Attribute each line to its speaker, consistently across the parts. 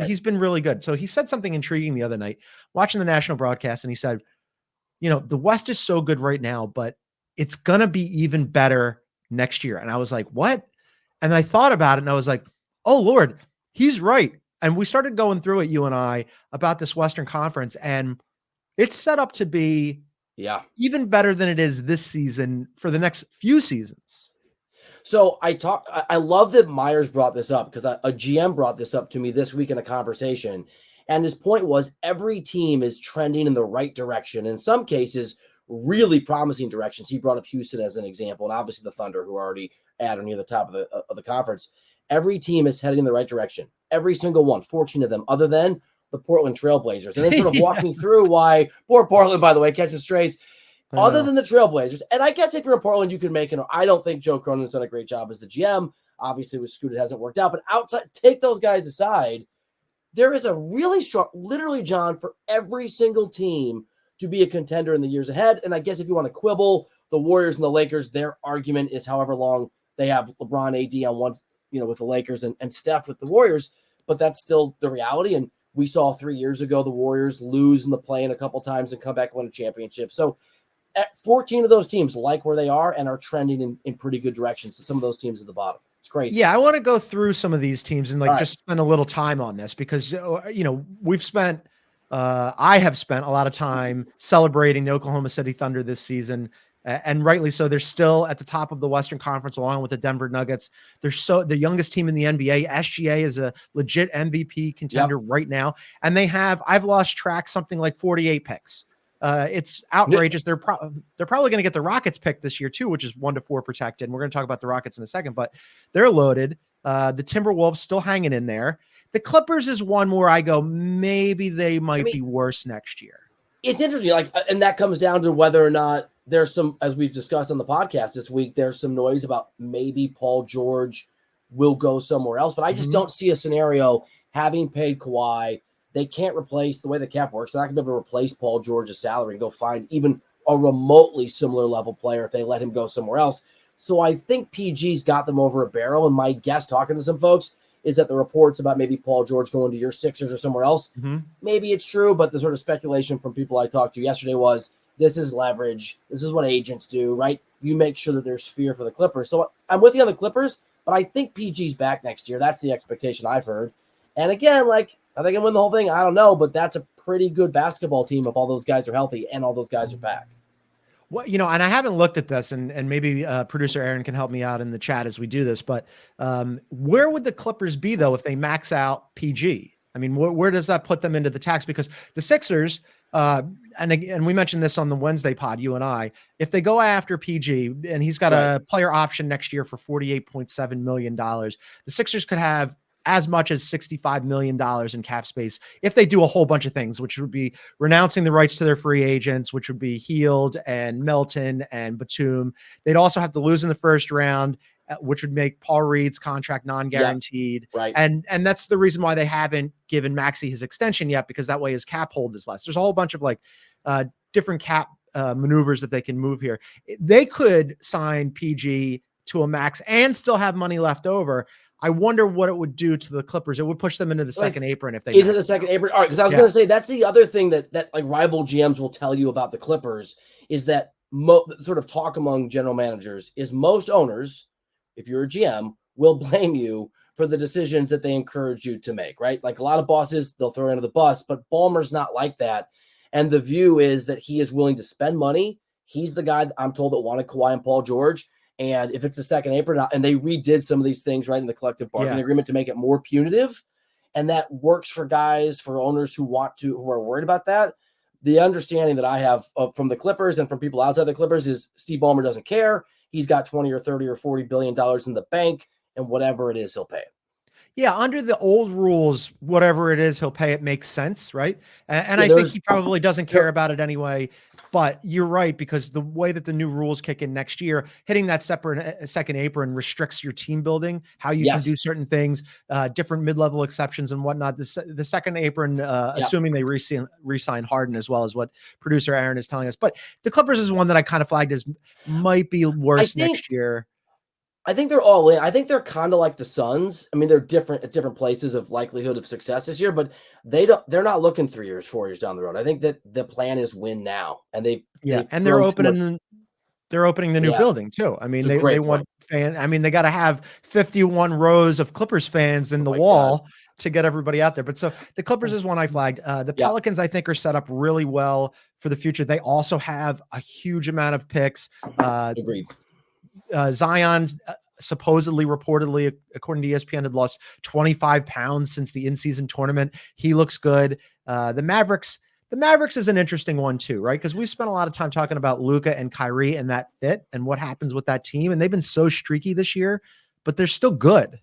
Speaker 1: but he's been really good. So he said something intriguing the other night, watching the national broadcast, and he said, the West is so good right now, but it's going to be even better next year. And I was like, what? And I thought about it and I was like, oh Lord, he's right. And we started going through it, you and I, about this Western Conference, and it's set up to be even better than it is this season for the next few seasons.
Speaker 2: So I love that Myers brought this up, because a GM brought this up to me this week in a conversation. And his point was every team is trending in the right direction. In some cases, really promising directions. He brought up Houston as an example, and obviously the Thunder, who are already at or near the top of the conference. Every team is heading in the right direction. Every single one, 14 of them, other than the Portland Trailblazers. And then sort of walk me through why, poor Portland, by the way, catching strays, other than the Trailblazers. And I guess if you're in Portland, you can make an, I don't think Joe Cronin's done a great job as the GM. Obviously with Scoot, it hasn't worked out, but outside, take those guys aside, there is a really strong, literally, John, for every single team to be a contender in the years ahead. And I guess if you want to quibble, the Warriors and the Lakers, their argument is however long they have LeBron, AD on one, with the Lakers and Steph with the Warriors, but that's still the reality. And we saw 3 years ago the Warriors lose in the play-in a couple times and come back and win a championship. So 14 of those teams like where they are and are trending in pretty good directions. So some of those teams at the bottom. It's crazy.
Speaker 1: Yeah, I want to go through some of these teams and just spend a little time on this, because we've spent I have spent a lot of time celebrating the Oklahoma City Thunder this season, and rightly so. They're still at the top of the Western Conference along with the Denver Nuggets. They're the youngest team in the NBA. SGA is a legit MVP contender right now, and I've lost track, something like 48 picks. It's outrageous. They're probably going to get the Rockets pick this year too, which is 1-4 protected. And we're going to talk about the Rockets in a second, but they're loaded. The Timberwolves still hanging in there. The Clippers is one where I go, maybe they might be worse next year.
Speaker 2: It's interesting. And that comes down to whether or not there's some, as we've discussed on the podcast this week, there's some noise about maybe Paul George will go somewhere else, but I just don't see a scenario having paid Kawhi. They can't replace the way the cap works. They're not going to be able to replace Paul George's salary and go find even a remotely similar level player if they let him go somewhere else. So I think PG's got them over a barrel. And my guess, talking to some folks, is that the reports about maybe Paul George going to your Sixers or somewhere else, maybe it's true, but the sort of speculation from people I talked to yesterday was this is leverage. This is what agents do, right? You make sure that there's fear for the Clippers. So I'm with you on the Clippers, but I think PG's back next year. That's the expectation I've heard. And again, are they going to win the whole thing? I don't know, but that's a pretty good basketball team if all those guys are healthy and all those guys are back.
Speaker 1: Well, and I haven't looked at this, and maybe producer Aaron can help me out in the chat as we do this, but where would the Clippers be, though, if they max out PG? I mean, where does that put them into the tax? Because the Sixers, and again, we mentioned this on the Wednesday pod, you and I, if they go after PG, and he's got a player option next year for $48.7 million, the Sixers could have as much as $65 million in cap space if they do a whole bunch of things, which would be renouncing the rights to their free agents, which would be Hield and Melton and Batum. They'd also have to lose in the first round, which would make Paul Reed's contract non-guaranteed.
Speaker 2: Right.
Speaker 1: And that's the reason why they haven't given Maxey his extension yet, because that way his cap hold is less. There's a whole bunch of different cap maneuvers that they can move here. They could sign PG to a max and still have money left over. I wonder what it would do to the Clippers. It would push them into the second apron if they.
Speaker 2: Is it the second apron? All right, because I was going to say that's the other thing that rival GMs will tell you about the Clippers is that sort of talk among general managers is most owners, if you're a GM, will blame you for the decisions that they encourage you to make. Right, like a lot of bosses, they'll throw you under the bus, but Ballmer's not like that, and the view is that he is willing to spend money. He's the guy that I'm told that wanted Kawhi and Paul George. And if it's the second apron, and they redid some of these things right in the collective bargaining agreement to make it more punitive, and that works for guys, for owners who are worried about that. The understanding that I have from the Clippers and from people outside the Clippers is Steve Ballmer doesn't care. He's got 20 or 30 or 40 billion dollars in the bank, and whatever it is, he'll pay it.
Speaker 1: Yeah, under the old rules, whatever it is, he'll pay it makes sense, right? And I think he probably doesn't care about it anyway. But you're right, because the way that the new rules kick in next year, hitting that second apron restricts your team building, how you can do certain things, different mid-level exceptions and whatnot. The second apron, assuming they re-sign Harden as well, as what producer Aaron is telling us. But the Clippers is one that I kind of flagged as might be worse next year.
Speaker 2: I think they're all in. I think they're kind of like the Suns. I mean, they're different at different places of likelihood of success this year, but they're not looking 3 years, 4 years down the road. I think that the plan is win now, and
Speaker 1: Yeah,
Speaker 2: they've
Speaker 1: and
Speaker 2: grown too much.
Speaker 1: they're opening the new
Speaker 2: Yeah,
Speaker 1: building too. I mean,
Speaker 2: it's a
Speaker 1: they
Speaker 2: great point.
Speaker 1: want I mean, they got to have 51 rows of Clippers fans in
Speaker 2: Oh
Speaker 1: the
Speaker 2: my god.
Speaker 1: wall to get everybody out there. But so the Clippers is one I flagged. The
Speaker 2: Yeah,
Speaker 1: Pelicans, I think, are set up really well for the future. They also have a huge amount of picks. Uh,
Speaker 2: agreed.
Speaker 1: Zion supposedly, reportedly, according to ESPN, had lost 25 pounds since the in-season tournament. He looks good. The Mavericks is an interesting one too, right? Because we've spent a lot of time talking about Luka and Kyrie and that fit and what happens with that team, and they've been so streaky this year, but they're still good.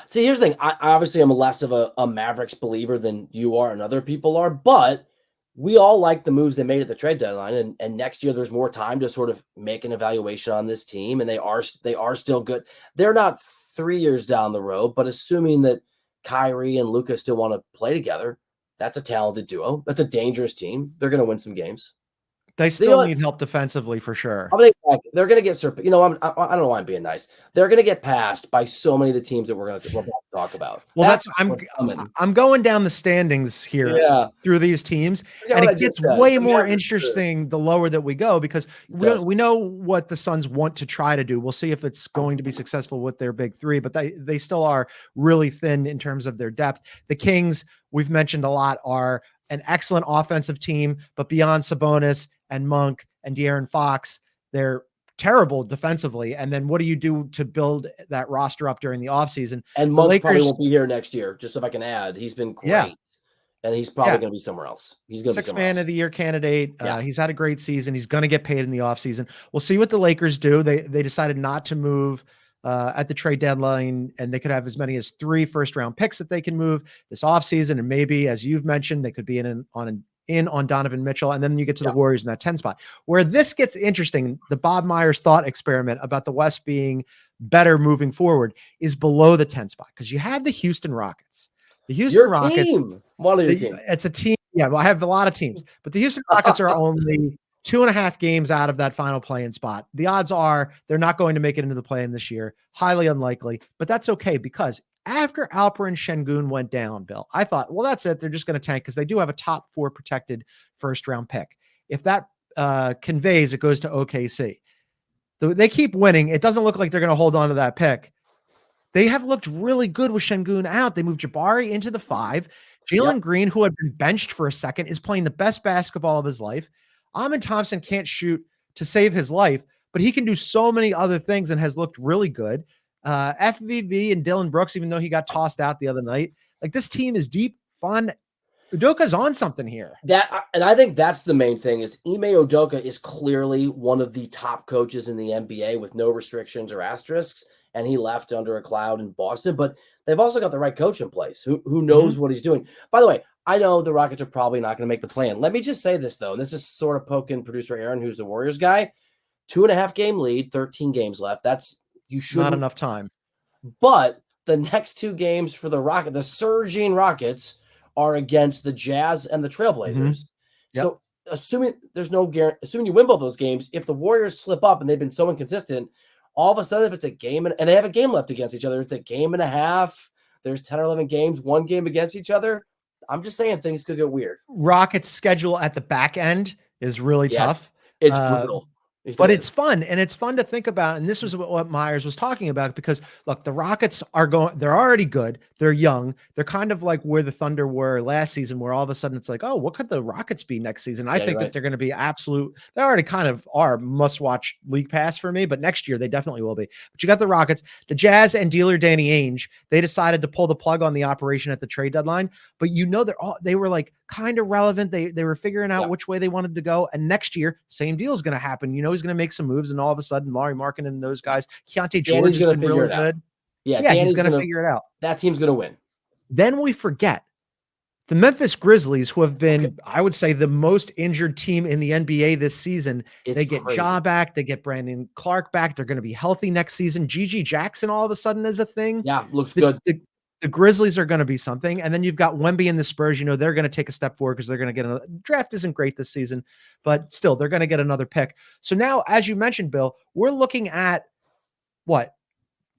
Speaker 2: See, here's the thing. I obviously am less of a Mavericks believer than you are and other people are, but we all like the moves they made at the trade deadline. And next year there's more time to sort of make an evaluation on this team. And they are still good. They're not 3 years down the road, but assuming that Kyrie and Luka still want to play together, that's a talented duo. That's a dangerous team. They're going to win some games.
Speaker 1: They
Speaker 2: The
Speaker 1: still
Speaker 2: only,
Speaker 1: need help defensively for sure.
Speaker 2: I'm gonna, they're going to get I don't know why I'm being nice. They're going to get passed by so many of the teams that we're about to talk about.
Speaker 1: Well, that's
Speaker 2: what's coming.
Speaker 1: I'm going down the standings here
Speaker 2: Yeah.
Speaker 1: through these teams,
Speaker 2: Forget
Speaker 1: and
Speaker 2: what I
Speaker 1: it
Speaker 2: just
Speaker 1: gets
Speaker 2: said.
Speaker 1: way
Speaker 2: The
Speaker 1: more
Speaker 2: Mavericks are-
Speaker 1: interesting the lower that we go because
Speaker 2: It does.
Speaker 1: we know what the Suns want to try to do. We'll see if it's going to be successful with their big three, but they still are really thin in terms of their depth. The Kings, we've mentioned a lot, are an excellent offensive team, but beyond Sabonis and Monk and De'Aaron Fox, they're terrible defensively. And then what do you do to build that roster up during the offseason?
Speaker 2: And
Speaker 1: The
Speaker 2: Monk probably
Speaker 1: Lakers,
Speaker 2: won't be here next year. Just if I can add, he's been great,
Speaker 1: yeah,
Speaker 2: and he's probably
Speaker 1: yeah,
Speaker 2: going to be somewhere else. He's going to be
Speaker 1: six
Speaker 2: somewhere
Speaker 1: man
Speaker 2: else.
Speaker 1: of the year candidate.
Speaker 2: Yeah.
Speaker 1: He's had a great season. He's going to get paid in the offseason. We'll see what the Lakers do. They decided not to move at the trade deadline, and they could have as many as 3 first-round picks that they can move this offseason. And maybe, as you've mentioned, they could be in on Donovan Mitchell. And then you get to the Warriors in that 10 spot. Where this gets interesting, the Bob Myers thought experiment about the West being better moving forward is below the 10 spot because you have the Houston Rockets. The Houston Rockets,
Speaker 2: team. One of your teams.
Speaker 1: It's a team. Yeah, well, I have a lot of teams, but the Houston Rockets are only 2.5 games out of that final play-in spot. The odds are they're not going to make it into the play-in this year. Highly unlikely, but that's okay because after Alperen Şengün went down, Bill, I thought, well, that's it. They're just going to tank because they do have a top 4 protected first-round pick. If that conveys, it goes to OKC. They keep winning. It doesn't look like they're going to hold on to that pick. They have looked really good with Şengün out. They moved Jabari into the 5. Jalen Green, who had been benched for a second, is playing the best basketball of his life. Amin Thompson can't shoot to save his life, but he can do so many other things and has looked really good. FVV and Dylan Brooks, even though he got tossed out the other night, like this team is deep, fun. Udoka's on something here.
Speaker 2: And I think that's the main thing is Ime Udoka is clearly one of the top coaches in the NBA with no restrictions or asterisks, and he left under a cloud in Boston. But they've also got the right coach in place who knows what he's doing. By the way, I know the Rockets are probably not going to make the plan. Let me just say this, though, and this is sort of poking producer Aaron, who's the Warriors guy. 2.5 game lead, 13 games left. You should
Speaker 1: not enough time.
Speaker 2: But the next 2 games for the surging Rockets, are against the Jazz and the Trailblazers. So assuming there's no guarantee, assuming you win both those games, if the Warriors slip up and they've been so inconsistent, all of a sudden, if it's a game and they have a game left against each other, it's a game and a half. There's 10 or 11 games, 1 game against each other. I'm just saying things could get weird.
Speaker 1: Rockets' schedule at the back end is really tough.
Speaker 2: It's brutal.
Speaker 1: But it's fun, and it's fun to think about. And this was what Myers was talking about because, look, the Rockets they're already good. They're young. They're kind of like where the Thunder were last season, where all of a sudden it's like, oh, what could the Rockets be next season? I think that they're going to be they already kind of are must-watch league pass for me, but next year they definitely will be. But you got the Rockets, the Jazz and dealer Danny Ainge. They decided to pull the plug on the operation at the trade deadline, but they were like kind of relevant. They were figuring out which way they wanted to go. And next year, same deal is going to happen. He's going to make some moves, and all of a sudden, Lauri Markkanen and those guys, Keontae George has been really good.
Speaker 2: Yeah,
Speaker 1: he's going to figure it out.
Speaker 2: That team's going to win.
Speaker 1: Then we forget the Memphis Grizzlies, who have been, I would say, the most injured team in the NBA this season. They get Ja back. They get Brandon Clark back. They're going to be healthy next season. Gigi Jackson all of a sudden is a thing.
Speaker 2: Yeah, looks good.
Speaker 1: The Grizzlies are going to be something. And then you've got Wemby and the Spurs. They're going to take a step forward because they're going to get another draft. Isn't great this season, but still they're going to get another pick. So now, as you mentioned, Bill, we're looking at what?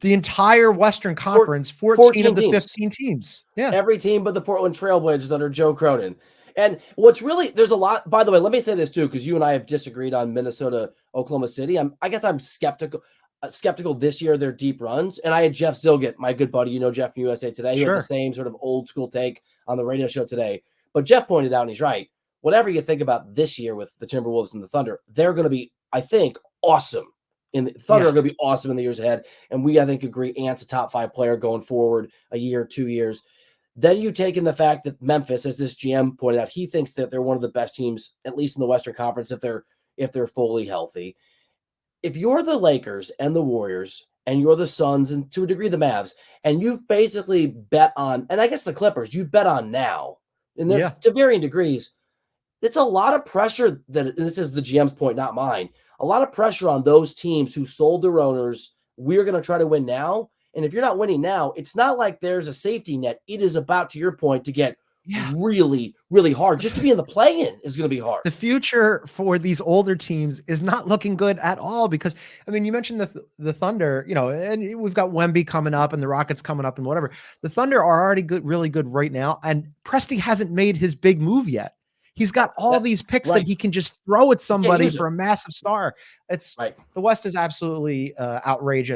Speaker 1: The entire Western Conference, 14 of the 15 teams. Yeah.
Speaker 2: Every team but the Portland Trailblazers under Joe Cronin. And what's really, there's a lot, by the way, let me say this too, because you and I have disagreed on Minnesota, Oklahoma City. I guess I'm skeptical this year, their deep runs. And I had Jeff Zilgett, my good buddy, you know, Jeff from USA Today, who had the same sort of old school take on the radio show today. But Jeff pointed out, and he's right, whatever you think about this year with the Timberwolves and the Thunder, they're going to be, I think, awesome. In the Thunder are going to be awesome in the years ahead. And we, I think, agree Ant's a top 5 player going forward a year, 2 years. Then you take in the fact that Memphis, as this GM pointed out, he thinks that they're one of the best teams, at least in the Western Conference, if they're fully healthy. If you're the Lakers and the Warriors and you're the Suns and to a degree the Mavs, and you've basically bet on, and I guess the Clippers, you bet on now, and to varying degrees, it's a lot of pressure that, and this is the GM's point, not mine, a lot of pressure on those teams who sold their owners. We're going to try to win now. And if you're not winning now, it's not like there's a safety net. It is about, to your point, to get really, really hard. Just to be in the play-in is going to be hard.
Speaker 1: The future for these older teams is not looking good at all because, I mean, you mentioned the Thunder, you know, and we've got Wemby coming up and the Rockets coming up and whatever. The Thunder are already good, really good right now. And Presti hasn't made his big move yet. He's got all these picks that he can just throw at somebody for a massive star. It's the West is absolutely outrageous.